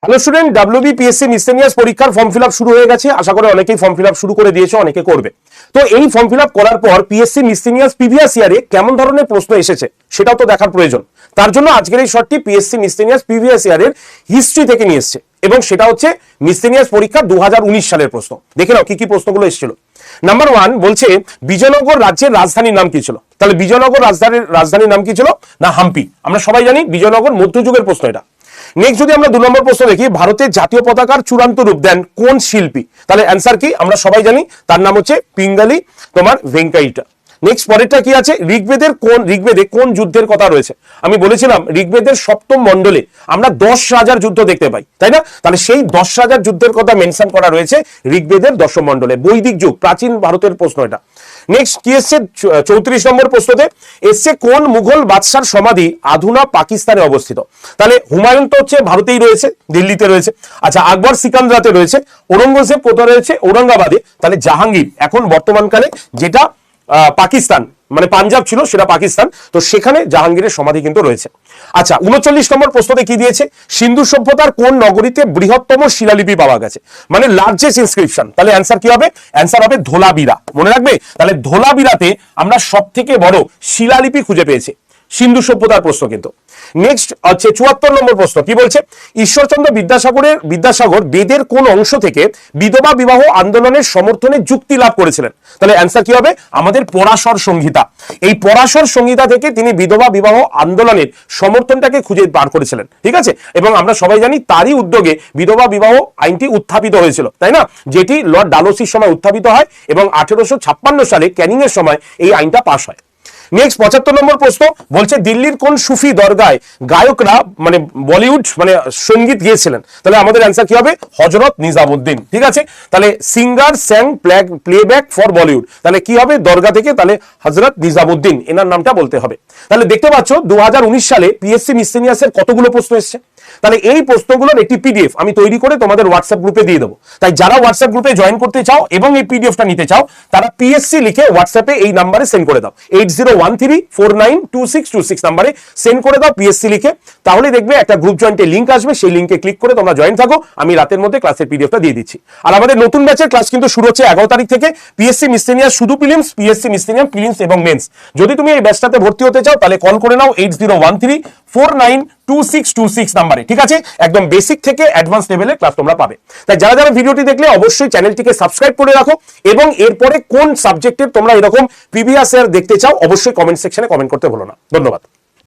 Hello student, WBPSC মিসসেলিনিয়াস পরীক্ষার form fill up শুরু হয়ে গেছে। আশা করি অনেকেই ফর্ম ফিল আপ শুরু করে দিয়েছে, অনেকে করবে। তো এই ফর্ম ফিল আপ করার পর পিএসসি মিসসেলিনিয়াস প্রিভিয়াস ইয়ারে কেমন ধরনের প্রশ্ন এসেছে সেটাও তো দেখার প্রয়োজন। তার জন্য আজকের এই শর্টটি পিএসসি মিসসেলিনিয়াস প্রিভিয়াস ইয়ারের হিস্ট্রি থেকে নিয়ে এসছে, এবং সেটা হচ্ছে মিসসেলিনিয়াস পরীক্ষা 2019 সালের প্রশ্ন। দেখে নাও কি কি প্রশ্নগুলো এসেছিল। নাম্বার 1 বলছে বিজয়নগর রাজ্যের রাজধানীর নাম কি ছিল? তাহলে বিজয়নগর রাজধানীর নাম কি ছিল? না হাম্পি। আমরা সবাই জানি বিজয়নগর মধ্যযুগের প্রশ্ন এটা। নেক্সট যদি আমরা 2 নম্বর প্রশ্ন দেখি, ভারতের জাতীয় পতাকার চূড়ান্ত রূপ দেন কোন শিল্পী? তাহলে অ্যান্সার কি? আমরা সবাই জানি তার নাম হচ্ছে পিঙ্গালি ভেঙ্কাইটা। নেক্সট পরেরটা কি আছে? ঋগ্বেদে কোন যুদ্ধের কথা রয়েছে? আমি বলেছিলাম ঋগ্বেদের 7ম মণ্ডলে আমরা 10,000 যুদ্ধ দেখতে পাই, তাই না? তাহলে সেই 10,000 যুদ্ধের কথা মেনশন করা রয়েছে ঋগ্বেদের 10ম মণ্ডলে। বৈদিক যুগ, প্রাচীন ভারতের প্রশ্ন এটা। নেক্সট কি এসছে 34 নম্বর প্রশ্নতে? এসছে কোন মুঘল বাদশার সমাধি আধুনা পাকিস্তানে অবস্থিত? তাহলে হুমায়ুন তো হচ্ছে ভারতেই রয়েছে, দিল্লিতে রয়েছে। আচ্ছা, আকবর সিকান্দ্রাতে রয়েছে, ঔরঙ্গজেব কোথায় রয়েছে? ঔরঙ্গাবাদে। তাহলে জাহাঙ্গীর এখন বর্তমানকালে যেটা পাকিস্তান মানে পাঞ্জাব ছিল সেটা পাকিস্তান, তো সেখানে জাহাঙ্গীরের সমাধি কিন্তু রয়েছে। আচ্ছা, 39 নম্বর প্রশ্নতে কি দিয়েছে? সিন্ধু সভ্যতার কোন নগরীতে বৃহত্তম শিলালিপি পাওয়া গেছে, মানে লার্জেস্ট ইনস্ক্রিপশন? তাহলে অ্যান্সার কি হবে? অ্যান্সার হবে ধোলাবিরা। মনে রাখবে, তাহলে ধোলাবিরাতে আমরা সব থেকে বড় শিলালিপি খুঁজে পেয়েছি। সিন্ধু সভ্যতার প্রশ্ন কিন্তু। নেক্সট হচ্ছে 74 নম্বর প্রশ্ন কি বলছে? ঈশ্বরচন্দ্র বিদ্যাসাগর বেদের কোন অংশ থেকে বিধবা বিবাহ আন্দোলনের সমর্থনে যুক্তি লাভ করেছিলেন? তাহলে অ্যান্সার কি হবে? আমাদের পরাশর সংহিতা। এই পরাশর সংহিতা থেকে তিনি বিধবা বিবাহ আন্দোলনের সমর্থনটাকে খুঁজে বার করেছিলেন, ঠিক আছে? এবং আমরা সবাই জানি তারই উদ্যোগে বিধবা বিবাহ আইনটি উত্থাপিত হয়েছিল, তাই না? যেটি লর্ড ডালহৌসির সময় উত্থাপিত হয় এবং 1856 সালে ক্যানিং এর সময় এই আইনটা পাশ হয়। নেক্সট 75 নম্বর প্রশ্ন বলছে দিল্লির কোন সুফি দরগায় গায়করা মানে বলিউড মানে সঙ্গীত গেয়েছিলেন? তাহলে আমাদের অ্যান্সার কি হবে? হযরত নিজামুদ্দিন, ঠিক আছে? তাহলে সিঙ্গার স্যাং প্লেব্যাক ফর বলিউড, তাহলে কি হবে? দরগা থেকে, তাহলে হযরত নিজামুদ্দিন এনার নামটা বলতে হবে। তাহলে দেখতে পাচ্ছ 2019 সালে পিএসসি মিসসেলিনিয়াসের কতগুলো প্রশ্ন এসেছে। তাহলে এই প্রশ্নগুলোর একটি পিডিএফ আমি তৈরি করে তোমাদের হোয়াটসঅ্যাপ গ্রুপে দিয়ে দেবো। তাই যারা হোয়াটসঅ্যাপ গ্রুপে জয়েন করতে চাও এবং এই পিডিএফটা নিতে চাও, তারা পিএসসি লিখে হোয়াটসঅ্যাপে এই নাম্বারে সেন্ড করে দাও। 8013492626 নাম্বারে সেন্ড করে দাও পিএসসি লিখে। তাহলে দেখবে একটা গ্রুপ জয়েন্টের লিঙ্ক আসবে, সেই লিঙ্কে ক্লিক করে তোমরা জয়েন থাকো। আমি রাতের মধ্যে ক্লাসের পিডিএফটা দিয়ে দিচ্ছি। আর আমাদের নতুন ব্যাচের ক্লাস কিন্তু শুরু হচ্ছে 11 তারিখ থেকে। পিএসসি মিসসেলিনিয়াস শুধু প্রিলিমস, পিএসসি মিসসেলিনিয়াস প্রিলিমস এবং মেন্স। যদি তুমি এই ব্যাচটাতে ভর্তি হতে চাও তাহলে কল করে নাও 8013492626 নাম্বারে, ঠিক আছে? একদম বেসিক থেকে অ্যাডভান্স লেভেলের ক্লাস তোমরা পাবে। তাই যারা যারা ভিডিওটি দেখলে অবশ্যই চ্যানেলটিকে সাবস্ক্রাইব করে রাখো, এবং এরপরে কোন সাবজেক্টের তোমরা এরকম প্রিভিয়াস ইয়ার দেখতে চাও অবশ্যই কমেন্ট সেকশনে কমেন্ট করতে ভুলো না। ধন্যবাদ।